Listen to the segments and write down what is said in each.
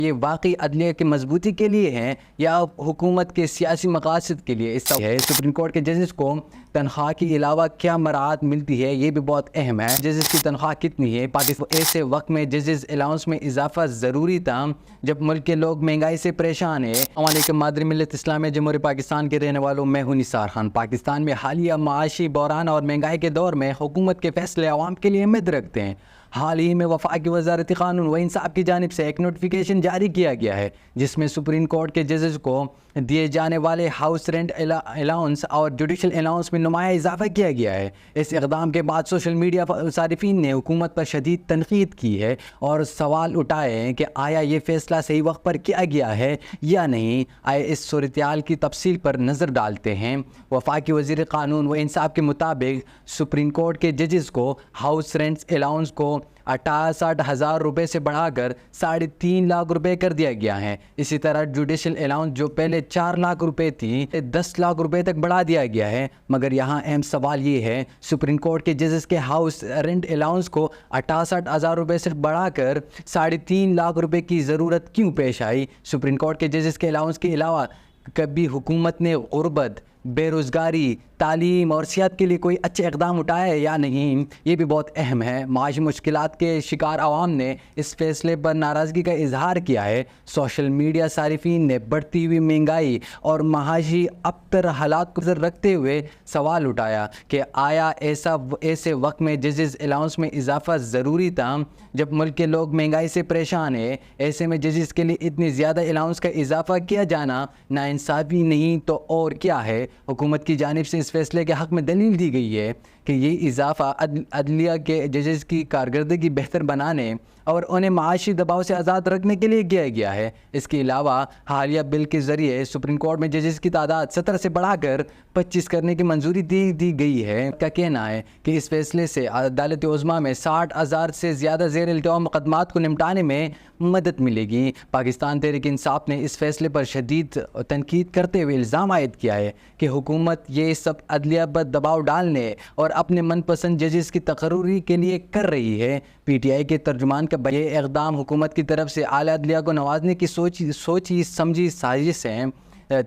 یہ واقعی عدلیہ کی مضبوطی کے لیے ہیں یا حکومت کے سیاسی مقاصد کے لیے؟ اس ہے سپریم کورٹ کے ججز کو تنخواہ کے علاوہ کیا مراعات ملتی ہے، یہ بھی بہت اہم ہے۔ ججز کی تنخواہ کتنی ہے؟ پاکستان ایسے وقت میں ججز الاؤنس میں اضافہ ضروری تھا جب ملک کے لوگ مہنگائی سے پریشان ہیں۔ السلام علیکم مادری ملت اسلامیہ جمہوریہ پاکستان کے رہنے والوں، میں ہوں نثار خان۔ پاکستان میں حالیہ معاشی بحران اور مہنگائی کے دور میں حکومت کے فیصلے عوام کے لیے اہمیت رکھتے ہیں۔ حال ہی میں وفاقی وزارت قانون و انصاف کی جانب سے ایک نوٹیفیکیشن جاری کیا گیا ہے جس میں سپریم کورٹ کے ججز کو دیے جانے والے ہاؤس رینٹ الاؤنس اور جوڈیشل الاؤنس میں نمایاں اضافہ کیا گیا ہے۔ اس اقدام کے بعد سوشل میڈیا صارفین نے حکومت پر شدید تنقید کی ہے اور سوال اٹھائے ہیں کہ آیا یہ فیصلہ صحیح وقت پر کیا گیا ہے یا نہیں۔ آئے اس صورتحال کی تفصیل پر نظر ڈالتے ہیں۔ وفاقی وزیر قانون و انصاف کے مطابق سپریم کورٹ کے ججز کو ہاؤس رینٹ الاؤنس کو 68,000 روپے سے بڑھا کر 3.5 لاکھ روپے کر دیا گیا ہے۔ اسی طرح جوڈیشل الاؤنس جو پہلے 4 لاکھ روپے تھی 10 لاکھ روپے تک بڑھا دیا گیا ہے۔ مگر یہاں اہم سوال یہ ہے، سپریم کورٹ کے ججز کے ہاؤس رینٹ الاؤنس کو 68,000 روپے سے بڑھا کر 3.5 لاکھ روپے کی ضرورت کیوں پیش آئی؟ سپریم کورٹ کے ججز کے الاؤنس کے علاوہ کبھی حکومت نے غربت، بے روزگاری، تعلیم اور صحت کے لیے کوئی اچھے اقدام اٹھائے ہیں یا نہیں؟ یہ بھی بہت اہم ہے۔ معاشی مشکلات کے شکار عوام نے اس فیصلے پر ناراضگی کا اظہار کیا ہے۔ سوشل میڈیا صارفین نے بڑھتی ہوئی مہنگائی اور معاشی ابتر حالات کو نظر رکھتے ہوئے سوال اٹھایا کہ آیا ایسے وقت میں ججز الاؤنس میں اضافہ ضروری تھا جب ملک کے لوگ مہنگائی سے پریشان ہیں؟ ایسے میں ججز کے لیے اتنی زیادہ الاؤنس کا اضافہ کیا جانا ناانصافی نہیں تو اور کیا ہے؟ حکومت کی جانب سے اس فیصلے کے حق میں دلیل دی گئی ہے کہ یہ اضافہ عدلیہ کے ججز کی کارکردگی بہتر بنانے اور انہیں معاشی دباؤ سے آزاد رکھنے کے لیے کیا گیا ہے۔ اس کے علاوہ حالیہ بل کے ذریعے سپریم کورٹ میں ججز کی تعداد 17 سے بڑھا کر 25 کرنے کی منظوری دی گئی ہے۔ کا کہنا ہے کہ اس فیصلے سے عدالت عظمیٰ میں 60,000 سے زیادہ زیر التوا مقدمات کو نمٹانے میں مدد ملے گی۔ پاکستان تحریک انصاف نے اس فیصلے پر شدید تنقید کرتے ہوئے الزام عائد کیا ہے کہ حکومت یہ سب عدلیہ پر دباؤ ڈالنے اور اپنے من پسند ججز کی تقرری کے لیے کر رہی ہے۔ پی ٹی آئی کے ترجمان کا یہ اقدام حکومت کی طرف سے اعلیٰ عدلیہ کو نوازنے کی سوچی سمجھی سازش ہے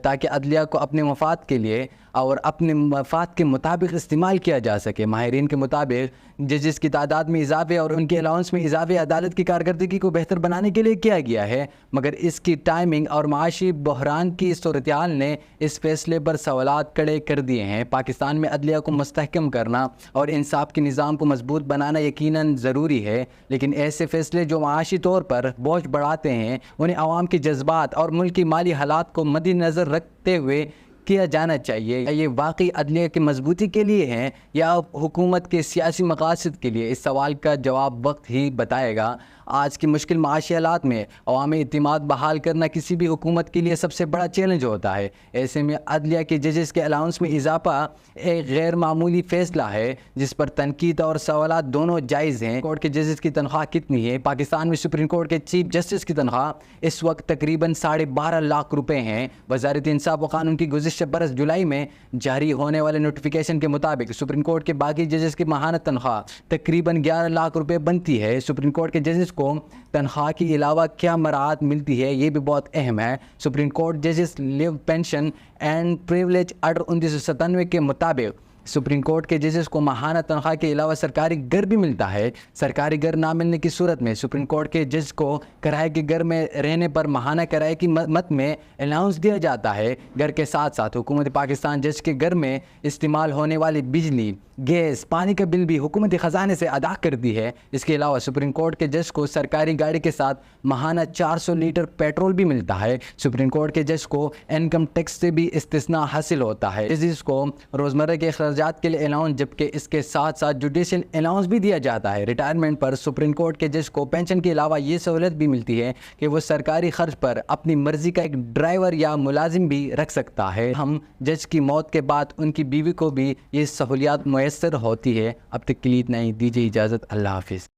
تاکہ عدلیہ کو اپنے مفاد کے لیے اور اپنے مفاد کے مطابق استعمال کیا جا سکے۔ ماہرین کے مطابق ججز کی تعداد میں اضافے اور ان کے الاؤنس میں اضافے عدالت کی کارکردگی کو بہتر بنانے کے لیے کیا گیا ہے، مگر اس کی ٹائمنگ اور معاشی بحران کی صورتحال نے اس فیصلے پر سوالات کھڑے کر دیے ہیں۔ پاکستان میں عدلیہ کو مستحکم کرنا اور انصاف کے نظام کو مضبوط بنانا یقیناً ضروری ہے، لیکن ایسے فیصلے جو معاشی طور پر بوجھ بڑھاتے ہیں انہیں عوام کے جذبات اور ملک کی مالی حالات کو مد نظر رکھتے ہوئے کیا جانا چاہیے۔ یہ واقعی عدلیہ کی مضبوطی کے لیے ہیں یا حکومت کے سیاسی مقاصد کے لیے؟ اس سوال کا جواب وقت ہی بتائے گا۔ آج کی مشکل معاشی حالات میں عوامی اعتماد بحال کرنا کسی بھی حکومت کے لیے سب سے بڑا چیلنج ہوتا ہے۔ ایسے میں عدلیہ کے ججز کے الاؤنس میں اضافہ ایک غیر معمولی فیصلہ ہے جس پر تنقید اور سوالات دونوں جائز ہیں۔ کورٹ کے ججز کی تنخواہ کتنی ہے؟ پاکستان میں سپریم کورٹ کے چیف جسٹس کی تنخواہ اس وقت تقریباً 12.5 لاکھ روپے ہیں۔ وزارت انصاف و قانون کی گزشتہ برس جولائی میں جاری ہونے والے نوٹیفیکیشن کے مطابق سپریم کورٹ کے باقی ججز کی ماہانہ تنخواہ تقریباً 11 لاکھ روپے بنتی ہے۔ سپریم کورٹ کے ججز کو تنخواہ کے علاوہ کیا مراعات ملتی ہے؟ یہ بھی بہت اہم ہے۔ سپریم کورٹ ججز لیو پینشن اینڈ پریولیج آرڈر 1997 کے مطابق سپریم کورٹ کے ججز کو ماہانہ تنخواہ کے علاوہ سرکاری گھر بھی ملتا ہے۔ سرکاری گھر نہ ملنے کی صورت میں سپریم کورٹ کے جج کو کرائے کے گھر میں رہنے پر ماہانہ کرائے کی مد میں الاؤنس دیا جاتا ہے۔ گھر کے ساتھ ساتھ حکومت پاکستان جج کے گھر میں استعمال ہونے والی بجلی، گیس، پانی کا بل بھی حکومتی خزانے سے ادا کرتی ہے۔ اس کے علاوہ سپریم کورٹ کے جج کو سرکاری گاڑی کے ساتھ ماہانہ 400 لیٹر پیٹرول بھی ملتا ہے۔ سپریم کورٹ کے جج کو انکم ٹیکس سے بھی استثناء حاصل ہوتا ہے۔ ججز کو روزمرہ کے اخراجات کے لیے الاؤنس جبکہ اس کے ساتھ ساتھ جوڈیشل الاؤنس بھی دیا جاتا ہے۔ ریٹائرمنٹ پر سپریم کورٹ کے جج کو پینشن کے علاوہ یہ سہولت بھی ملتی ہے کہ وہ سرکاری خرچ پر اپنی مرضی کا ایک ڈرائیور یا ملازم بھی رکھ سکتا ہے۔ ہم جج کی موت کے بعد ان کی بیوی کو بھی یہ سہولیات میسر ہوتی ہے۔ اب تک کے لیے اتنا ہی، دیجیے اجازت، اللہ حافظ۔